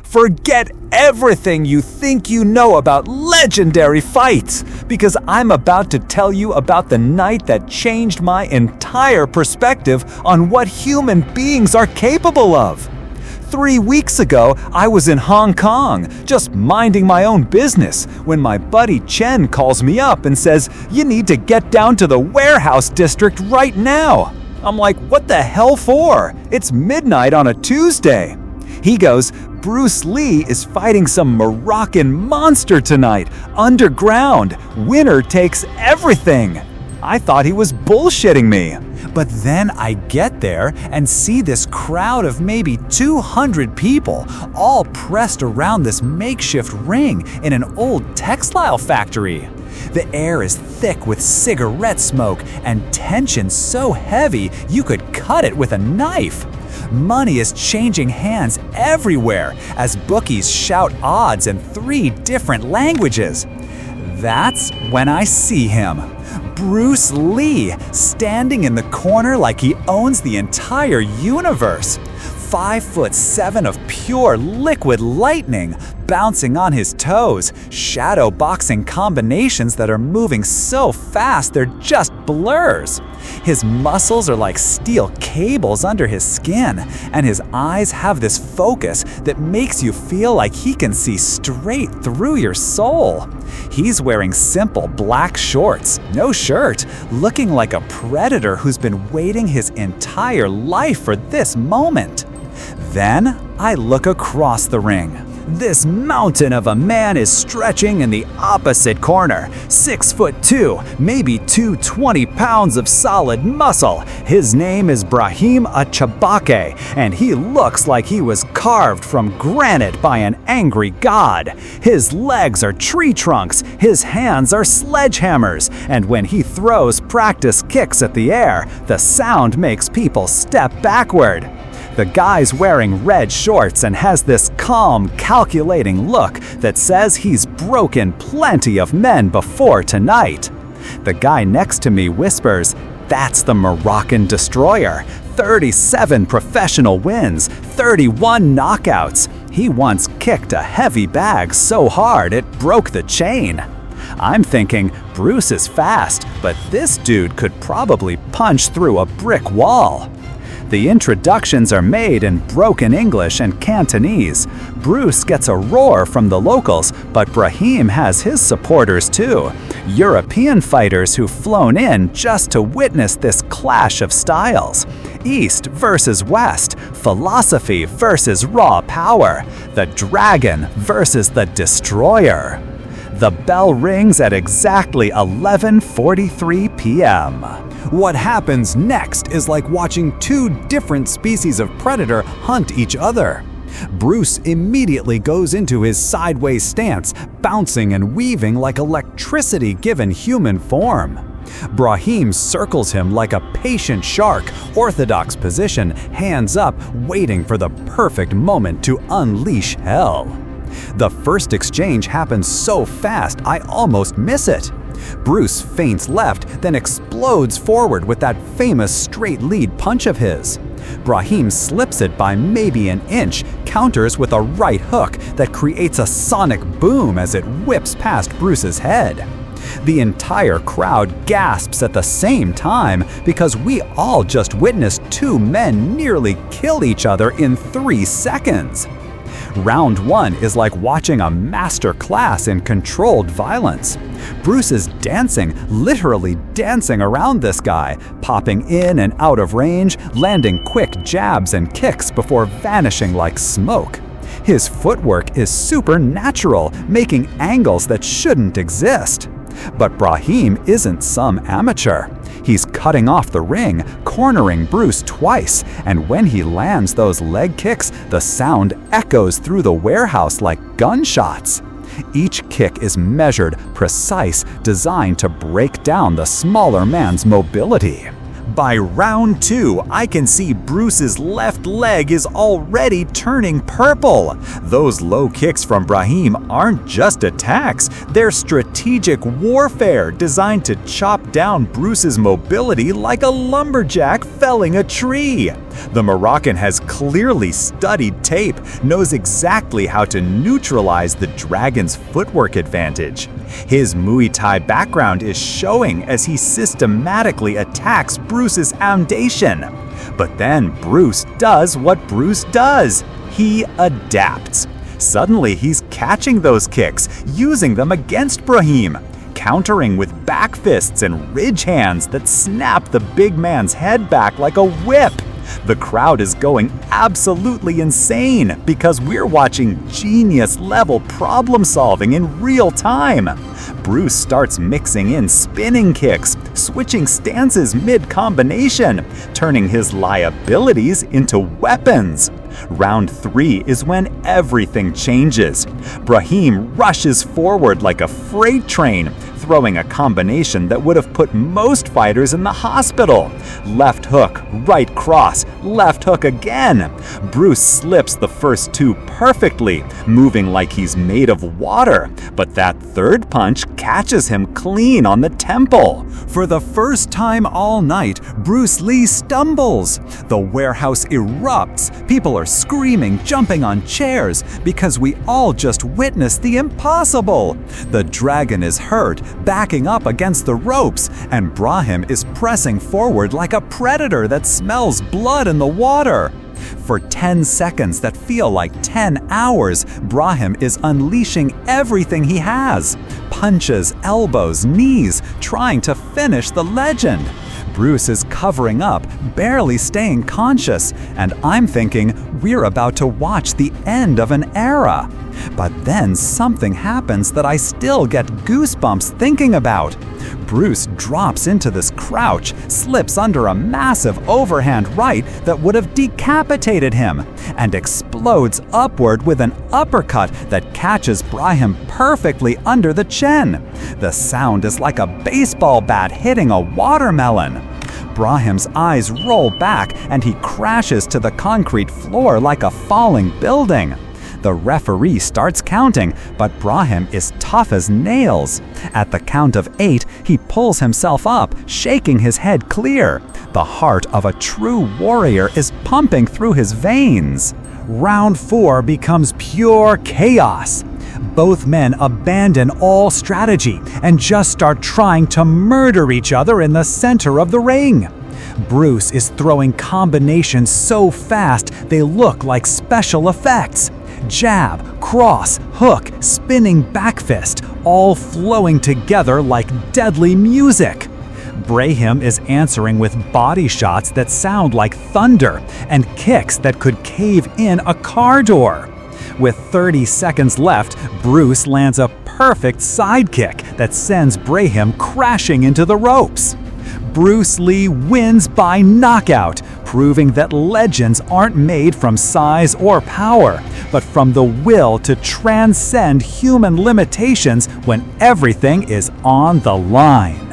Forget everything you think you know about legendary fights, because I'm about to tell you about the night that changed my entire perspective on what human beings are capable of. 3 weeks ago, I was in Hong Kong, just minding my own business, when my buddy Chen calls me up and says, "You need to get down to the warehouse district right now." I'm like, "What the hell for? It's midnight on a Tuesday." He goes, "Bruce Lee is fighting some Moroccan monster tonight, underground. Winner takes everything." I thought he was bullshitting me. But then I get there and see this crowd of maybe 200 people, all pressed around this makeshift ring in an old textile factory. The air is thick with cigarette smoke and tension so heavy you could cut it with a knife. Money is changing hands everywhere as bookies shout odds in 3 different languages. That's when I see him. Bruce Lee, standing in the corner like he owns the entire universe. 5'7" of pure liquid lightning, bouncing on his toes, shadow boxing combinations that are moving so fast they're just blurs. His muscles are like steel cables under his skin, and his eyes have this focus that makes you feel like he can see straight through your soul. He's wearing simple black shorts, no shirt, looking like a predator who's been waiting his entire life for this moment. Then I look across the ring. This mountain of a man is stretching in the opposite corner. 6'2", maybe 220 pounds of solid muscle. His name is Brahim Achabbakhe, and he looks like he was carved from granite by an angry god. His legs are tree trunks, his hands are sledgehammers, and when he throws practice kicks at the air, the sound makes people step backward. The guy's wearing red shorts and has this calm, calculating look that says he's broken plenty of men before tonight. The guy next to me whispers, "That's the Moroccan destroyer. 37 professional wins, 31 knockouts. He once kicked a heavy bag so hard it broke the chain." I'm thinking, Bruce is fast, but this dude could probably punch through a brick wall. The introductions are made in broken English and Cantonese. Bruce gets a roar from the locals, but Brahim has his supporters too. European fighters who've flown in just to witness this clash of styles. East versus West, philosophy versus raw power, the dragon versus the destroyer. The bell rings at exactly 11:43 p.m. What happens next is like watching 2 different species of predator hunt each other. Bruce immediately goes into his sideways stance, bouncing and weaving like electricity given human form. Brahim circles him like a patient shark, orthodox position, hands up, waiting for the perfect moment to unleash hell. The first exchange happens so fast I almost miss it. Bruce feints left, then explodes forward with that famous straight lead punch of his. Brahim slips it by maybe an inch, counters with a right hook that creates a sonic boom as it whips past Bruce's head. The entire crowd gasps at the same time because we all just witnessed 2 men nearly kill each other in 3 seconds. Round 1 is like watching a master class in controlled violence. Bruce is dancing, literally dancing around this guy, popping in and out of range, landing quick jabs and kicks before vanishing like smoke. His footwork is supernatural, making angles that shouldn't exist. But Brahim isn't some amateur. He's cutting off the ring, cornering Bruce twice, and when he lands those leg kicks, the sound echoes through the warehouse like gunshots. Each kick is measured, precise, designed to break down the smaller man's mobility. By round 2, I can see Bruce's left leg is already turning purple. Those low kicks from Brahim aren't just attacks, they're strategic warfare designed to chop down Bruce's mobility like a lumberjack felling a tree. The Moroccan has clearly studied tape, knows exactly how to neutralize the dragon's footwork advantage. His Muay Thai background is showing as he systematically attacks Bruce's foundation. But then Bruce does what Bruce does. He adapts. Suddenly he's catching those kicks, using them against Brahim, countering with back fists and ridge hands that snap the big man's head back like a whip. The crowd is going absolutely insane because we're watching genius-level problem solving in real time. Bruce starts mixing in spinning kicks, switching stances mid-combination, turning his liabilities into weapons. Round 3 is when everything changes. Brahim rushes forward like a freight train, throwing a combination that would have put most fighters in the hospital. Left hook, right cross, left hook again. Bruce slips the first 2 perfectly, moving like he's made of water, but that third punch catches him clean on the temple. For the first time all night, Bruce Lee stumbles. The warehouse erupts. People are screaming, jumping on chairs, because we all just witnessed the impossible. The dragon is hurt, backing up against the ropes, and Brahim is pressing forward like a predator that smells blood in the water. For 10 seconds that feel like 10 hours, Brahim is unleashing everything he has. Punches, elbows, knees, trying to finish the legend. Bruce is covering up, barely staying conscious, and I'm thinking we're about to watch the end of an era. But then something happens that I still get goosebumps thinking about. Bruce drops into this crouch, slips under a massive overhand right that would have decapitated him, and explodes upward with an uppercut that catches Brahim perfectly under the chin. The sound is like a baseball bat hitting a watermelon. Brahim's eyes roll back and he crashes to the concrete floor like a falling building. The referee starts counting, but Brahim is tough as nails. At the count of 8, he pulls himself up, shaking his head clear. The heart of a true warrior is pumping through his veins. Round 4 becomes pure chaos. Both men abandon all strategy and just start trying to murder each other in the center of the ring. Bruce is throwing combinations so fast they look like special effects. Jab, cross, hook, spinning back fist, all flowing together like deadly music. Brahim is answering with body shots that sound like thunder and kicks that could cave in a car door. With 30 seconds left, Bruce lands a perfect side kick that sends Brahim crashing into the ropes. Bruce Lee wins by knockout, proving that legends aren't made from size or power, but from the will to transcend human limitations when everything is on the line.